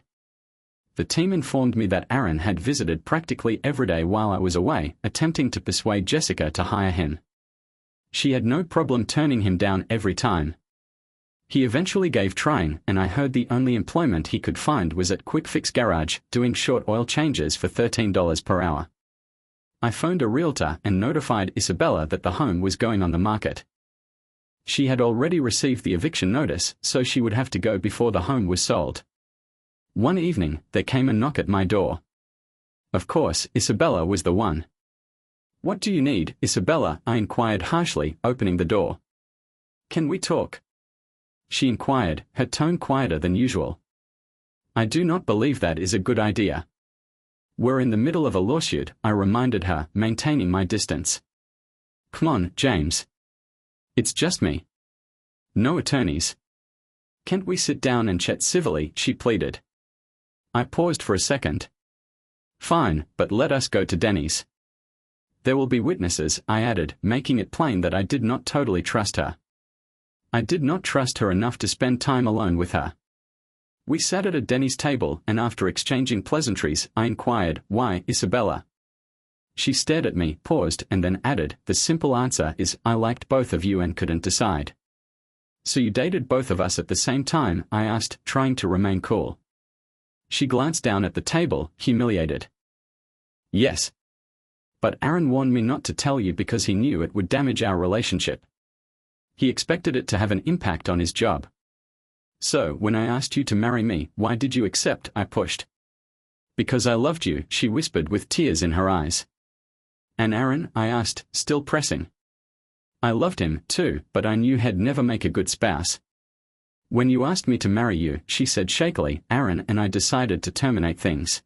The team informed me that Aaron had visited practically every day while I was away, attempting to persuade Jessica to hire him. She had no problem turning him down every time. He eventually gave trying, and I heard the only employment he could find was at Quick Fix Garage, doing short oil changes for $13 per hour. I phoned a realtor and notified Isabella that the home was going on the market. She had already received the eviction notice, so she would have to go before the home was sold. One evening, there came a knock at my door. Of course, Isabella was the one. "What do you need, Isabella?" I inquired harshly, opening the door. "Can we talk?" she inquired, her tone quieter than usual. "I do not believe that is a good idea. We're in the middle of a lawsuit," I reminded her, maintaining my distance. "Come on, James. It's just me. No attorneys. Can't we sit down and chat civilly?" she pleaded. I paused for a second. "Fine, but let us go to Denny's." "There will be witnesses," I added, making it plain that I did not totally trust her. I did not trust her enough to spend time alone with her. We sat at a Denny's table, and after exchanging pleasantries, I inquired, "Why, Isabella?" She stared at me, paused, and then added, "The simple answer is, I liked both of you and couldn't decide." "So you dated both of us at the same time?" I asked, trying to remain cool. She glanced down at the table, humiliated. "Yes. But Aaron warned me not to tell you because he knew it would damage our relationship. He expected it to have an impact on his job. So, when I asked you to marry me, why did you accept?" I pushed. "Because I loved you," she whispered with tears in her eyes. "And Aaron?" I asked, still pressing. "I loved him, too, but I knew he'd never make a good spouse. When you asked me to marry you," she said shakily, "Aaron and I decided to terminate things.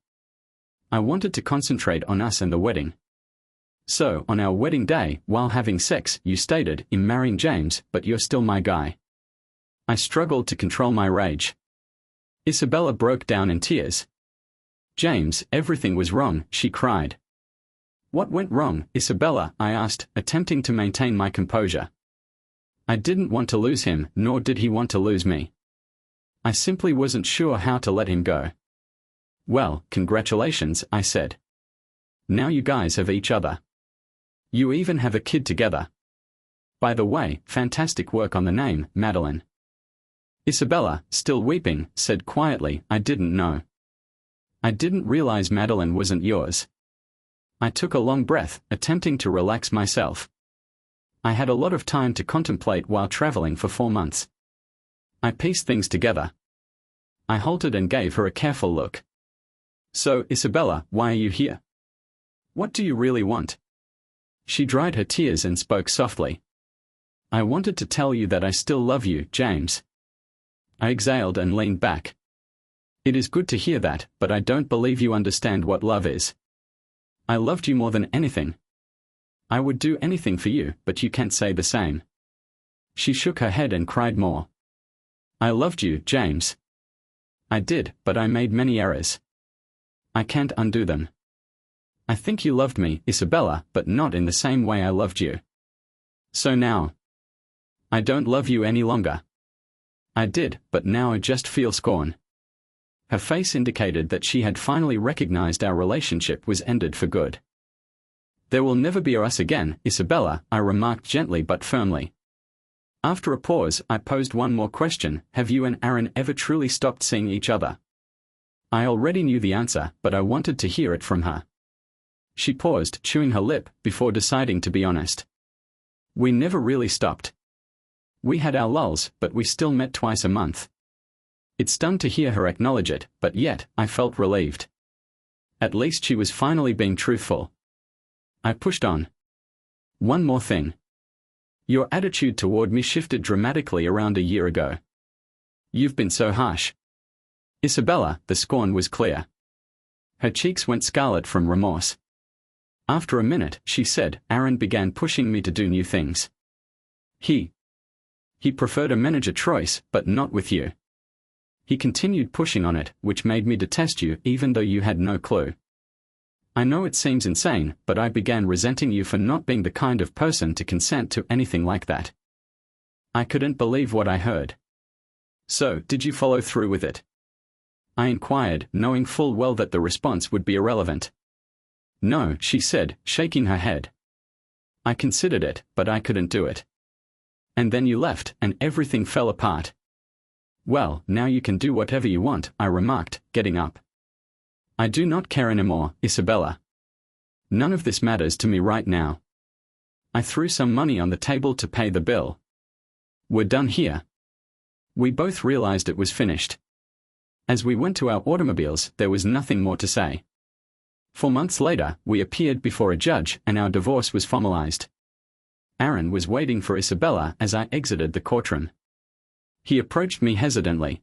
I wanted to concentrate on us and the wedding." So, on our wedding day, while having sex, you stated, "I'm marrying James, but you're still my guy." I struggled to control my rage. Isabella broke down in tears. "James, everything was wrong," she cried. "What went wrong, Isabella?" I asked, attempting to maintain my composure. I didn't want to lose him, nor did he want to lose me. I simply wasn't sure how to let him go. "Well, congratulations," I said. "Now you guys have each other. You even have a kid together. By the way, fantastic work on the name, Madeline." Isabella, still weeping, said quietly, "I didn't know. I didn't realize Madeline wasn't yours." I took a long breath, attempting to relax myself. I had a lot of time to contemplate while traveling for 4 months. I pieced things together. I halted and gave her a careful look. "So, Isabella, why are you here? What do you really want?" She dried her tears and spoke softly. "I wanted to tell you that I still love you, James." I exhaled and leaned back. "It is good to hear that, but I don't believe you understand what love is. I loved you more than anything. I would do anything for you, but you can't say the same." She shook her head and cried more. "I loved you, James. I did, but I made many errors. I can't undo them. I think you loved me, Isabella, but not in the same way I loved you. So now, I don't love you any longer. I did, but now I just feel scorn." Her face indicated that she had finally recognized our relationship was ended for good. "There will never be us again, Isabella," I remarked gently but firmly. After a pause, I posed one more question: "Have you and Aaron ever truly stopped seeing each other?" I already knew the answer, but I wanted to hear it from her. She paused, chewing her lip, before deciding to be honest. "We never really stopped. We had our lulls, but we still met twice a month." It stung to hear her acknowledge it, but yet, I felt relieved. At least she was finally being truthful. I pushed on. "One more thing. Your attitude toward me shifted dramatically around a year ago. You've been so harsh." Isabella, the scorn was clear. Her cheeks went scarlet from remorse. After a minute, she said, "Aaron began pushing me to do new things. He preferred a manager choice, but not with you. He continued pushing on it, which made me detest you even though you had no clue. I know it seems insane, but I began resenting you for not being the kind of person to consent to anything like that." I couldn't believe what I heard. "So, did you follow through with it?" I inquired, knowing full well that the response would be irrelevant. "No," she said, shaking her head. "I considered it, but I couldn't do it. And then you left, and everything fell apart." "Well, now you can do whatever you want," I remarked, getting up. "I do not care anymore, Isabella. None of this matters to me right now." I threw some money on the table to pay the bill. "We're done here." We both realized it was finished. As we went to our automobiles, there was nothing more to say. 4 months later, we appeared before a judge and our divorce was formalized. Aaron was waiting for Isabella as I exited the courtroom. He approached me hesitantly.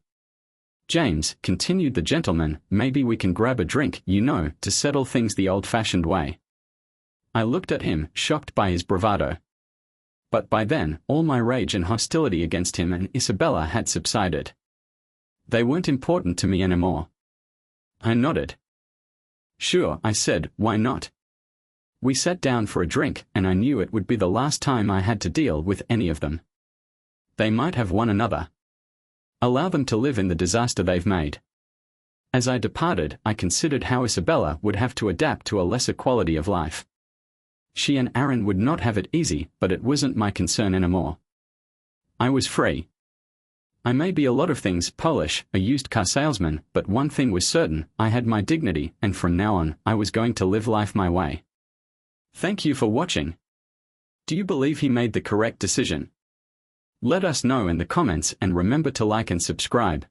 "James," continued the gentleman, "maybe we can grab a drink, to settle things the old-fashioned way." I looked at him, shocked by his bravado. But by then, all my rage and hostility against him and Isabella had subsided. They weren't important to me anymore. I nodded. "Sure," I said, "why not?" We sat down for a drink, and I knew it would be the last time I had to deal with any of them. They might have one another. Allow them to live in the disaster they've made. As I departed, I considered how Isabella would have to adapt to a lesser quality of life. She and Aaron would not have it easy, but it wasn't my concern anymore. I was free. I may be a lot of things: Polish, a used car salesman, but one thing was certain: I had my dignity, and from now on, I was going to live life my way. Thank you for watching. Do you believe he made the correct decision? Let us know in the comments and remember to like and subscribe.